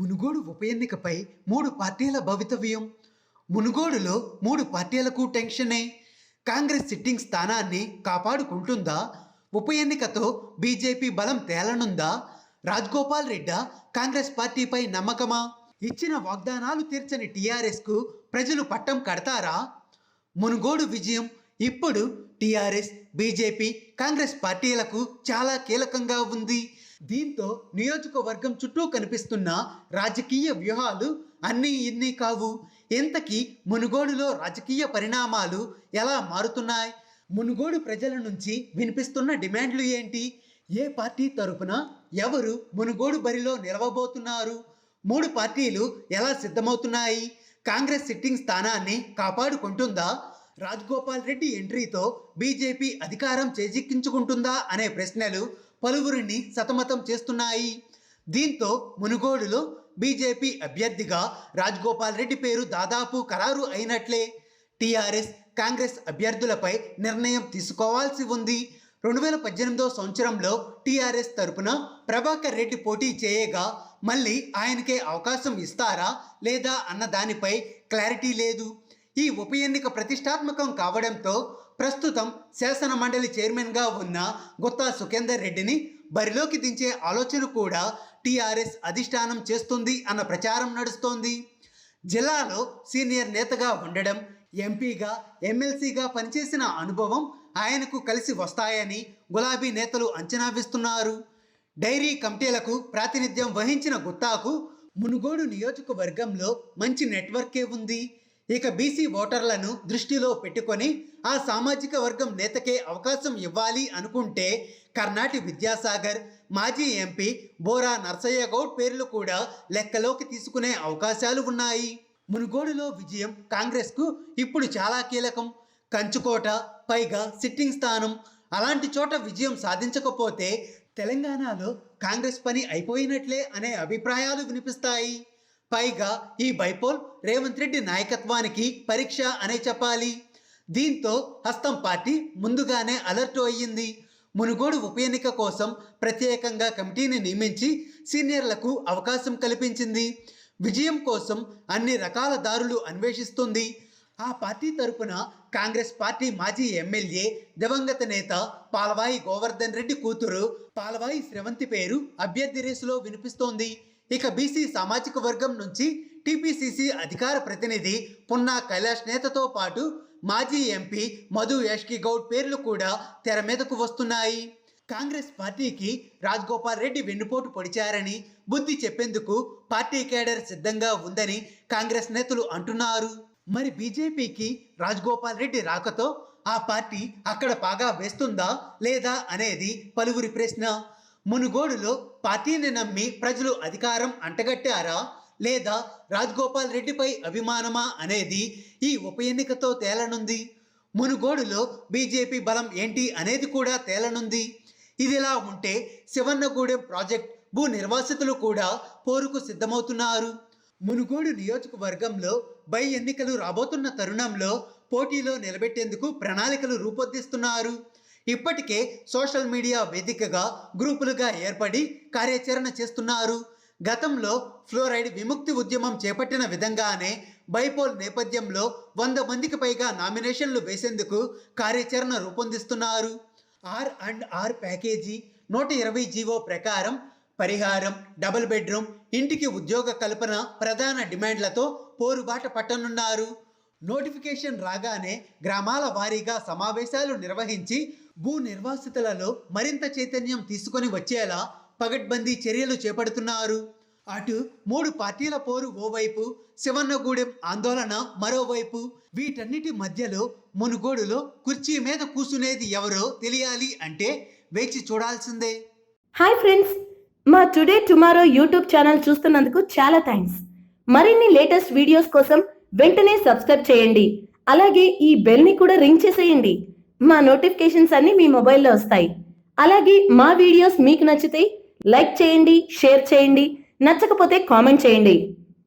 మునుగోడు ఉప ఎన్నికపై 3 పార్టీల భవితవ్యం. మునుగోడులో 3 పార్టీలకు టెన్షనే. కాంగ్రెస్ సిట్టింగ్ స్థానాన్ని కాపాడుకుంటుందా? ఉప ఎన్నికతో బీజేపీ బలం తేలనుందా? రాజగోపాల్ రెడ్డి కాంగ్రెస్ పార్టీపై నమ్మకమా? ఇచ్చిన వాగ్దానాలు తీర్చని టీఆర్ఎస్కు ప్రజలు పట్టం కడతారా? మునుగోడు విజయం ఇప్పుడు టీఆర్ఎస్, బీజేపీ, కాంగ్రెస్ పార్టీలకు చాలా కీలకంగా ఉంది. దీంతో నియోజకవర్గం చుట్టూ కనిపిస్తున్న రాజకీయ వ్యూహాలు అన్నీ ఇన్ని కావు. ఇంతకీ మునుగోడులో రాజకీయ పరిణామాలు ఎలా మారుతున్నాయి? మునుగోడు ప్రజల నుంచి వినిపిస్తున్న డిమాండ్లు ఏంటి? ఏ పార్టీ తరపున ఎవరు మునుగోడు బరిలో నిలవబోతున్నారు? 3 పార్టీలు ఎలా సిద్ధమవుతున్నాయి? కాంగ్రెస్ సిట్టింగ్ స్థానాన్ని కాపాడుకుంటుందా? రాజగోపాల్ రెడ్డి ఎంట్రీతో బీజేపీ అధికారం చేజిక్కించుకుంటుందా అనే ప్రశ్నలు పలువురిని సతమతం చేస్తున్నాయి. దీంతో మునుగోడులో బీజేపీ అభ్యర్థిగా రాజగోపాల్ రెడ్డి పేరు దాదాపు ఖరారు అయినట్లే. టీఆర్ఎస్, కాంగ్రెస్ అభ్యర్థులపై నిర్ణయం తీసుకోవాల్సి ఉంది. 2018 సంవత్సరంలో టీఆర్ఎస్ తరపున ప్రభాకర్ రెడ్డి పోటీ చేయగా మళ్ళీ ఆయనకే అవకాశం ఇస్తారా లేదా అన్న దానిపై క్లారిటీ లేదు. ఈ ఉప ఎన్నిక ప్రతిష్టాత్మకం కావడంతో ప్రస్తుతం శాసన మండలి చైర్మన్గా ఉన్న గుత్తా సుఖేందర్ రెడ్డిని బరిలోకి దించే ఆలోచన కూడా టీఆర్ఎస్ అధిష్టానం చేస్తుంది అన్న ప్రచారం నడుస్తోంది. జిల్లాలో సీనియర్ నేతగా ఉండడం, ఎంపీగా, ఎమ్మెల్సీగా పనిచేసిన అనుభవం ఆయనకు కలిసి వస్తాయని గులాబీ నేతలు అంచనా వేస్తున్నారు. డైరీ కమిటీలకు ప్రాతినిధ్యం వహించిన గుత్తాకు మునుగోడు నియోజకవర్గంలో మంచి నెట్వర్కే ఉంది. ఇక బీసీ ఓటర్లను దృష్టిలో పెట్టుకొని ఆ సామాజిక వర్గం నేతకే అవకాశం ఇవ్వాలి అనుకుంటే కర్నాటి విద్యాసాగర్, మాజీ ఎంపీ బోరా నర్సయ్య గౌడ్ పేర్లు కూడా లెక్కలోకి తీసుకునే అవకాశాలు ఉన్నాయి. మునుగోడులో విజయం కాంగ్రెస్కు ఇప్పుడు చాలా కీలకం. కంచుకోట, పైగా సిట్టింగ్ స్థానం. అలాంటి చోట విజయం సాధించకపోతే తెలంగాణలో కాంగ్రెస్ పని అయిపోయినట్లే అనే అభిప్రాయాలు వినిపిస్తాయి. పైగా ఈ బైపోల్ రేవంత్ రెడ్డి నాయకత్వానికి పరీక్ష అనే చెప్పాలి. దీంతో హస్తం పార్టీ ముందుగానే అలర్ట్ అయ్యింది. మునుగోడు ఉప ఎన్నిక కోసం ప్రత్యేకంగా కమిటీని నియమించి సీనియర్లకు అవకాశం కల్పించింది. విజయం కోసం అన్ని రకాల దారులు అన్వేషిస్తుంది. ఆ పార్టీ తరపున కాంగ్రెస్ పార్టీ మాజీ ఎమ్మెల్యే, దివంగత నేత పాలవాయి గోవర్ధన్ రెడ్డి కూతురు పాలవాయి శ్రవంతి పేరు అభ్యర్థి రేసులో వినిపిస్తోంది. ఇక బీసీ సామాజిక వర్గం నుంచి టీపీసీసీ అధికార ప్రతినిధి పున్నా కైలాష్ నేతతో పాటు మాజీ ఎంపీ మధు యాష్కి గౌడ్ పేర్లు కూడా తెర మీదకు వస్తున్నాయి. కాంగ్రెస్ పార్టీకి రాజగోపాల్ రెడ్డి వెన్నుపోటు పొడిచారని బుద్ధి చెప్పేందుకు పార్టీ కేడర్ సిద్ధంగా ఉందని కాంగ్రెస్ నేతలు అంటున్నారు. మరి బీజేపీకి రాజగోపాల్ రెడ్డి రాకతో ఆ పార్టీ అక్కడ పాగా వేస్తుందా లేదా అనేది పలువురి ప్రశ్న. మునుగోడులో పార్టీని నమ్మి ప్రజలు అధికారం అంటగట్టారా లేదా రాజగోపాల్ రెడ్డిపై అభిమానమా అనేది ఈ ఉప ఎన్నికతో తేలనుంది. మునుగోడులో బీజేపీ బలం ఏంటి అనేది కూడా తేలనుంది. ఇదిలా ఉంటే శివన్నగూడెం ప్రాజెక్ట్ భూ నిర్వాసితులు కూడా పోరుకు సిద్ధమవుతున్నారు. మునుగోడు నియోజకవర్గంలో బై ఎన్నికలు రాబోతున్న తరుణంలో పోటీలో నిలబెట్టేందుకు ప్రణాళికలు రూపొందిస్తున్నారు. ఇప్పటికే సోషల్ మీడియా వేదికగా గ్రూపులుగా ఏర్పడి కార్యాచరణ చేస్తున్నారు. గతంలో ఫ్లోరైడ్ విముక్తి ఉద్యమం చేపట్టిన విధంగానే బైపోల్ నేపథ్యంలో 100 మందికి పైగా నామినేషన్లు వేసేందుకు కార్యాచరణ రూపొందిస్తున్నారు. R&R ప్యాకేజీ, 120 జీవో ప్రకారం పరిహారం, డబుల్ బెడ్రూమ్, ఇంటికి ఉద్యోగ కల్పన ప్రధాన డిమాండ్లతో పోరుబాట పట్టనున్నారు. నోటిఫికేషన్ రాగానే గ్రామాల వారీగా సమావేశాలు నిర్వహించి భూ నిర్వాసితులలో మరింత చైతన్యం తీసుకొని వచ్చేలా పగడ్బందీ చర్యలు చేపడుతున్నారు. అటు 3 పార్టీల పోరు ఓవైపు, శివన్నగూడెం ఆందోళన మరోవైపు. వీటన్నిటి మధ్యలో మునుగోడులో కుర్చీ మీద కూసునేది ఎవరో తెలియాలి అంటే వేచి చూడాల్సిందే. హాయ్ ఫ్రెండ్స్, మా టుడే టుమారో యూట్యూబ్ ఛానల్ చూస్తున్నందుకు చాలా థ్యాంక్స్. మరిన్ని లేటెస్ట్ వీడియోస్ కోసం వెంటనే సబ్స్క్రైబ్ చేయండి. అలాగే ఈ బెల్ని కూడా రింగ్ చేసేయండి. మా నోటిఫికేషన్స్ అన్ని మీ మొబైల్లో వస్తాయి. అలాగే మా వీడియోస్ మీకు నచ్చితే లైక్ చేయండి, షేర్ చేయండి, నచ్చకపోతే కామెంట్ చేయండి.